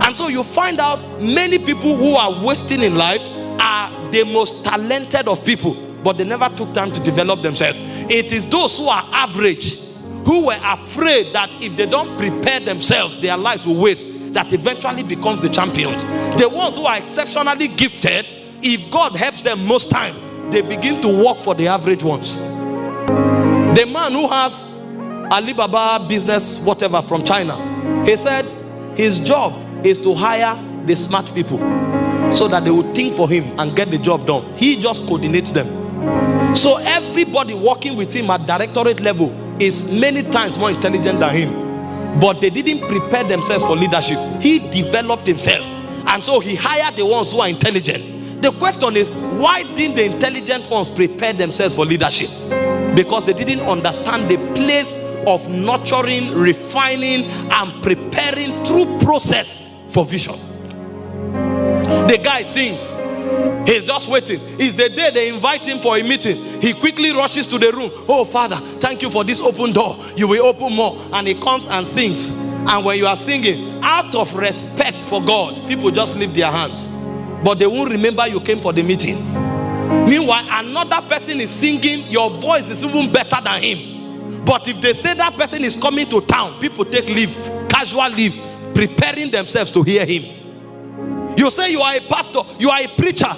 And so you find out many people who are wasting in life are the most talented of people, but they never took time to develop themselves. It is those who are average, who were afraid that if they don't prepare themselves, their lives will waste, that eventually becomes the champions. The ones who are exceptionally gifted, if God helps them most time, they begin to work for the average ones. The man who has Alibaba business, whatever, from China, he said his job is to hire the smart people so that they will think for him and get the job done. He just coordinates them. So everybody working with him at directorate level is many times more intelligent than him, but they didn't prepare themselves for leadership. He developed himself, and so he hired the ones who are intelligent. The question is, why didn't the intelligent ones prepare themselves for leadership? Because they didn't understand the place of nurturing, refining, and preparing through process for vision. The guy sings. He's just waiting. It's the day they invite him for a meeting. He quickly rushes to the room. Oh, Father, thank you for this open door. You will open more. And he comes and sings. And when you are singing, out of respect for God, people just lift their hands. But they won't remember you came for the meeting. Meanwhile, another person is singing. Your voice is even better than him. But if they say that person is coming to town, people take leave, casual leave, preparing themselves to hear him. You say you are a pastor, you are a preacher.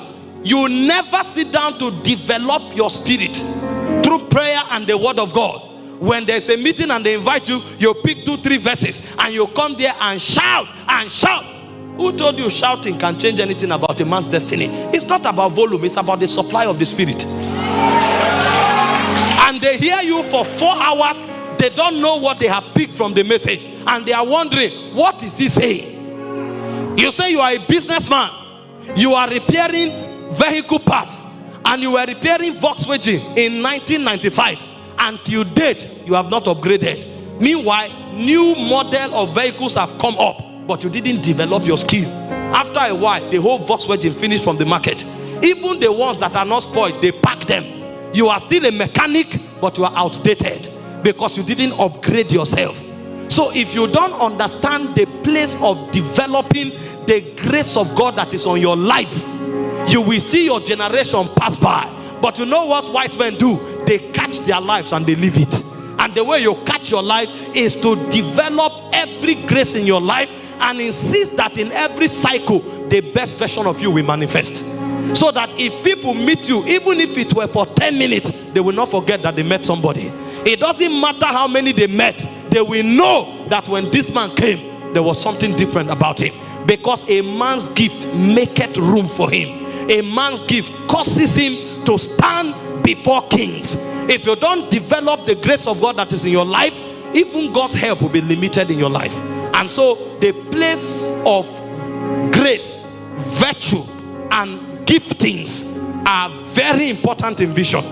You never sit down to develop your spirit through prayer and the word of God. When there's a meeting and they invite you, you pick 2-3 verses and you come there and shout and shout. Who told you shouting can change anything about a man's destiny? It's not about volume, it's about the supply of the spirit. And they hear you for 4 hours, they don't know what they have picked from the message, and they are wondering, what is he saying? You say you are a businessman, you are repairing vehicle parts, and you were repairing Volkswagen in 1995. Until date, you have not upgraded. Meanwhile, new model of vehicles have come up, but you didn't develop your skill. After a while, the whole Volkswagen finished from the market. Even the ones that are not spoiled, they pack them. You are still a mechanic, but you are outdated because you didn't upgrade yourself. So if you don't understand the place of developing the grace of God that is on your life, you will see your generation pass by. But you know what wise men do? They catch their lives and they leave it. And the way you catch your life is to develop every grace in your life and insist that in every cycle, the best version of you will manifest. So that if people meet you, even if it were for 10 minutes, they will not forget that they met somebody. It doesn't matter how many they met. They will know that when this man came, there was something different about him. Because a man's gift maketh room for him. A man's gift causes him to stand before kings. If you don't develop the grace of God that is in your life, even God's help will be limited in your life. And so the place of grace, virtue, and giftings are very important in vision.